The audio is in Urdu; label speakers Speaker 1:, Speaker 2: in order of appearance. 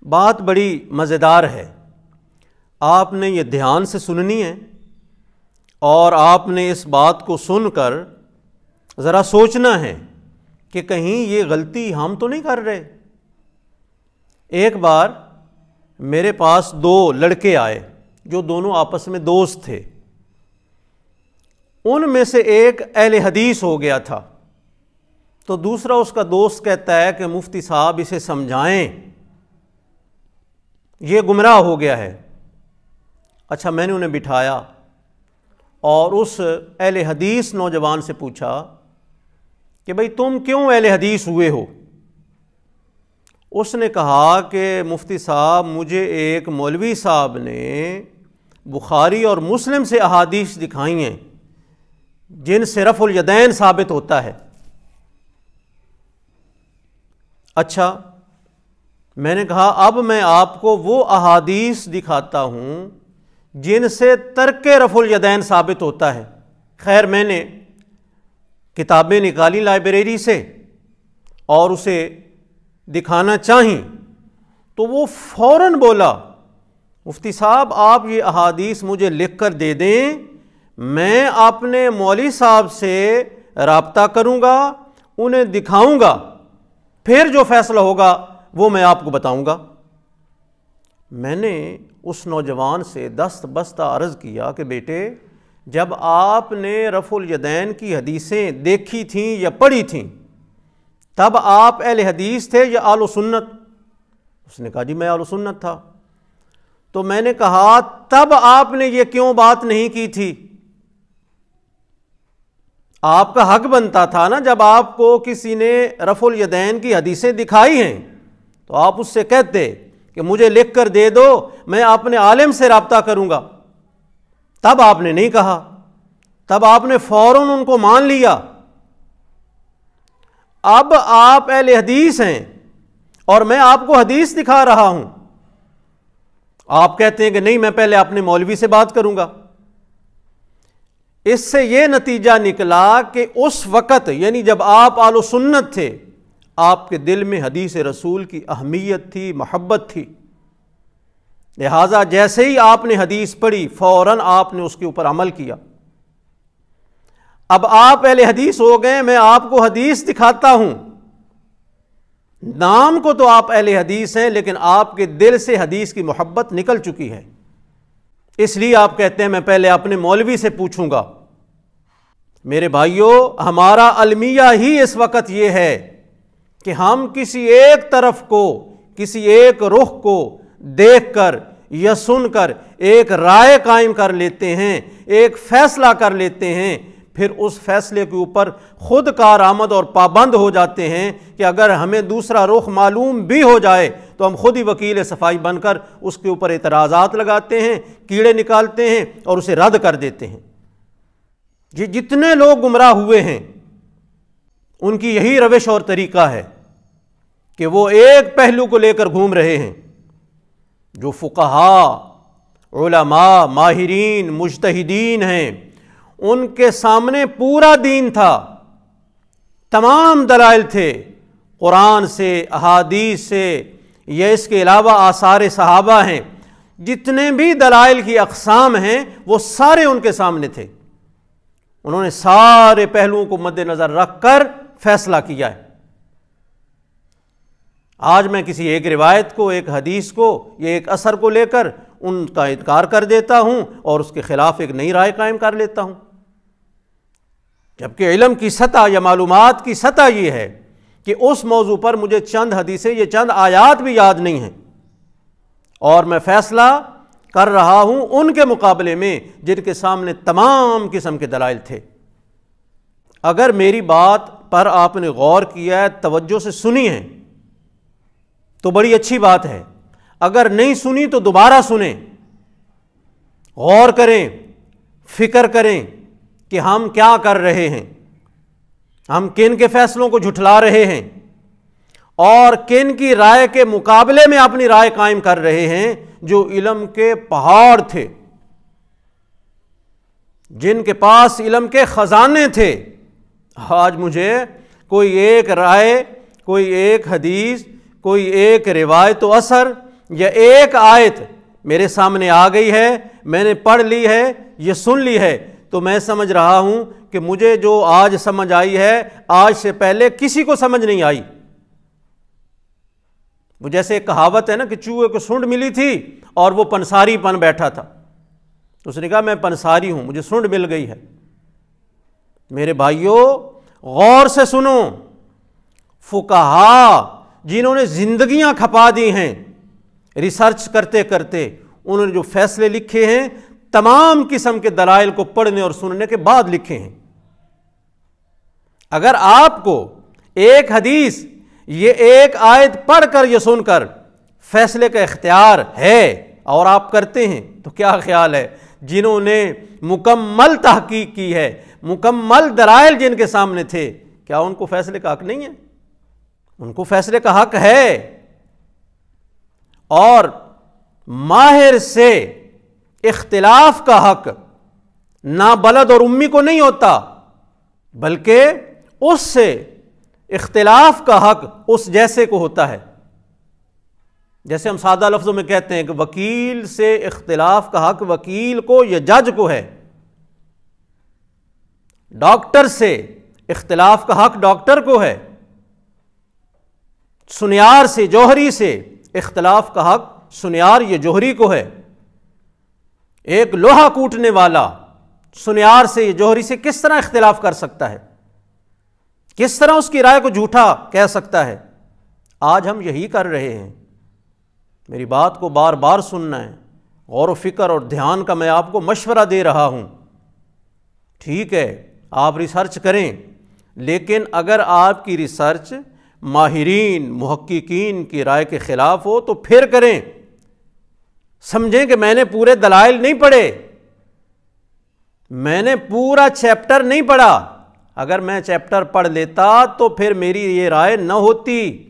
Speaker 1: بات بڑی مزیدار ہے، آپ نے یہ دھیان سے سننی ہے اور آپ نے اس بات کو سن کر ذرا سوچنا ہے کہ کہیں یہ غلطی ہم تو نہیں کر رہے۔ ایک بار میرے پاس دو لڑکے آئے جو دونوں آپس میں دوست تھے، ان میں سے ایک اہل حدیث ہو گیا تھا، تو دوسرا اس کا دوست کہتا ہے کہ مفتی صاحب اسے سمجھائیں، یہ گمراہ ہو گیا ہے۔ اچھا، میں نے انہیں بٹھایا اور اس اہل حدیث نوجوان سے پوچھا کہ بھئی تم کیوں اہل حدیث ہوئے ہو؟ اس نے کہا کہ مفتی صاحب مجھے ایک مولوی صاحب نے بخاری اور مسلم سے احادیث دکھائی ہیں جن سے رفع الیدین ثابت ہوتا ہے۔ اچھا، میں نے کہا اب میں آپ کو وہ احادیث دکھاتا ہوں جن سے ترک رفع الیدین ثابت ہوتا ہے۔ خیر، میں نے کتابیں نکالی لائبریری سے اور اسے دکھانا چاہیں تو وہ فوراً بولا مفتی صاحب آپ یہ احادیث مجھے لکھ کر دے دیں، میں اپنے مولوی صاحب سے رابطہ کروں گا، انہیں دکھاؤں گا، پھر جو فیصلہ ہوگا وہ میں آپ کو بتاؤں گا۔ میں نے اس نوجوان سے دست بستہ عرض کیا کہ بیٹے، جب آپ نے رفع الیدین کی حدیثیں دیکھی تھیں یا پڑھی تھیں تب آپ اہل حدیث تھے یا اہل سنت؟ اس نے کہا جی میں اہل سنت تھا۔ تو میں نے کہا تب آپ نے یہ کیوں بات نہیں کی تھی؟ آپ کا حق بنتا تھا نا، جب آپ کو کسی نے رفع الیدین کی حدیثیں دکھائی ہیں تو آپ اس سے کہتے کہ مجھے لکھ کر دے دو، میں اپنے عالم سے رابطہ کروں گا۔ تب آپ نے نہیں کہا، تب آپ نے فوراً ان کو مان لیا۔ اب آپ اہل حدیث ہیں اور میں آپ کو حدیث دکھا رہا ہوں، آپ کہتے ہیں کہ نہیں میں پہلے اپنے مولوی سے بات کروں گا۔ اس سے یہ نتیجہ نکلا کہ اس وقت یعنی جب آپ اہل سنت تھے، آپ کے دل میں حدیث رسول کی اہمیت تھی، محبت تھی، لہٰذا جیسے ہی آپ نے حدیث پڑھی فوراً آپ نے اس کے اوپر عمل کیا۔ اب آپ اہل حدیث ہو گئے، میں آپ کو حدیث دکھاتا ہوں، نام کو تو آپ اہل حدیث ہیں لیکن آپ کے دل سے حدیث کی محبت نکل چکی ہے، اس لیے آپ کہتے ہیں میں پہلے اپنے مولوی سے پوچھوں گا۔ میرے بھائیوں، ہمارا المیہ ہی اس وقت یہ ہے کہ ہم کسی ایک طرف کو، کسی ایک رخ کو دیکھ کر یا سن کر ایک رائے قائم کر لیتے ہیں، ایک فیصلہ کر لیتے ہیں، پھر اس فیصلے کے اوپر خود کارآمد اور پابند ہو جاتے ہیں کہ اگر ہمیں دوسرا رخ معلوم بھی ہو جائے تو ہم خود ہی وکیل صفائی بن کر اس کے اوپر اعتراضات لگاتے ہیں، کیڑے نکالتے ہیں اور اسے رد کر دیتے ہیں۔ یہ جتنے لوگ گمراہ ہوئے ہیں ان کی یہی روش اور طریقہ ہے کہ وہ ایک پہلو کو لے کر گھوم رہے ہیں۔ جو فقہاء، علماء، ماہرین، مجتہدین ہیں، ان کے سامنے پورا دین تھا، تمام دلائل تھے، قرآن سے، احادیث سے، یا اس کے علاوہ آثار صحابہ ہیں، جتنے بھی دلائل کی اقسام ہیں وہ سارے ان کے سامنے تھے۔ انہوں نے سارے پہلوؤں کو مد نظر رکھ کر فیصلہ کیا ہے۔ آج میں کسی ایک روایت کو، ایک حدیث کو یا ایک اثر کو لے کر ان کا انکار کر دیتا ہوں اور اس کے خلاف ایک نئی رائے قائم کر لیتا ہوں، جبکہ علم کی سطح یا معلومات کی سطح یہ ہے کہ اس موضوع پر مجھے چند حدیثیں یا چند آیات بھی یاد نہیں ہیں اور میں فیصلہ کر رہا ہوں ان کے مقابلے میں جن کے سامنے تمام قسم کے دلائل تھے۔ اگر میری بات پر آپ نے غور کیا ہے، توجہ سے سنی ہے تو بڑی اچھی بات ہے، اگر نہیں سنی تو دوبارہ سنیں، غور کریں، فکر کریں کہ ہم کیا کر رہے ہیں، ہم کن کے فیصلوں کو جھٹلا رہے ہیں اور کن کی رائے کے مقابلے میں اپنی رائے قائم کر رہے ہیں جو علم کے پہاڑ تھے، جن کے پاس علم کے خزانے تھے۔ آج مجھے کوئی ایک رائے، کوئی ایک حدیث، کوئی ایک روایت و اثر یا ایک آیت میرے سامنے آ گئی ہے، میں نے پڑھ لی ہے، یہ سن لی ہے، تو میں سمجھ رہا ہوں کہ مجھے جو آج سمجھ آئی ہے آج سے پہلے کسی کو سمجھ نہیں آئی۔ وہ جیسے ایک کہاوت ہے نا کہ چوہے کو سونڈ ملی تھی اور وہ پنساری پن بیٹھا تھا، اس نے کہا میں پنساری ہوں، مجھے سونڈ مل گئی ہے۔ میرے بھائیوں غور سے سنو، فقہا جنہوں نے زندگیاں کھپا دی ہیں ریسرچ کرتے کرتے، انہوں نے جو فیصلے لکھے ہیں تمام قسم کے دلائل کو پڑھنے اور سننے کے بعد لکھے ہیں۔ اگر آپ کو ایک حدیث، یہ ایک آیت پڑھ کر یہ سن کر فیصلے کا اختیار ہے اور آپ کرتے ہیں، تو کیا خیال ہے جنہوں نے مکمل تحقیق کی ہے، مکمل دلائل جن کے سامنے تھے، کیا ان کو فیصلے کا حق نہیں ہے؟ ان کو فیصلے کا حق ہے۔ اور ماہر سے اختلاف کا حق نابلد اور امی کو نہیں ہوتا، بلکہ اس سے اختلاف کا حق اس جیسے کو ہوتا ہے۔ جیسے ہم سادہ لفظوں میں کہتے ہیں کہ وکیل سے اختلاف کا حق وکیل کو یا جج کو ہے، ڈاکٹر سے اختلاف کا حق ڈاکٹر کو ہے، سنیار سے جوہری سے اختلاف کا حق سنیار یا جوہری کو ہے۔ ایک لوہا کوٹنے والا سنیار سے یا جوہری سے کس طرح اختلاف کر سکتا ہے؟ کس طرح اس کی رائے کو جھوٹا کہہ سکتا ہے؟ آج ہم یہی کر رہے ہیں۔ میری بات کو بار بار سننا ہے، غور و فکر اور دھیان کا میں آپ کو مشورہ دے رہا ہوں۔ ٹھیک ہے آپ ریسرچ کریں، لیکن اگر آپ کی ریسرچ ماہرین محققین کی رائے کے خلاف ہو تو پھر کریں۔ سمجھیں کہ میں نے پورے دلائل نہیں پڑھے، میں نے پورا چیپٹر نہیں پڑھا، اگر میں چیپٹر پڑھ لیتا تو پھر میری یہ رائے نہ ہوتی۔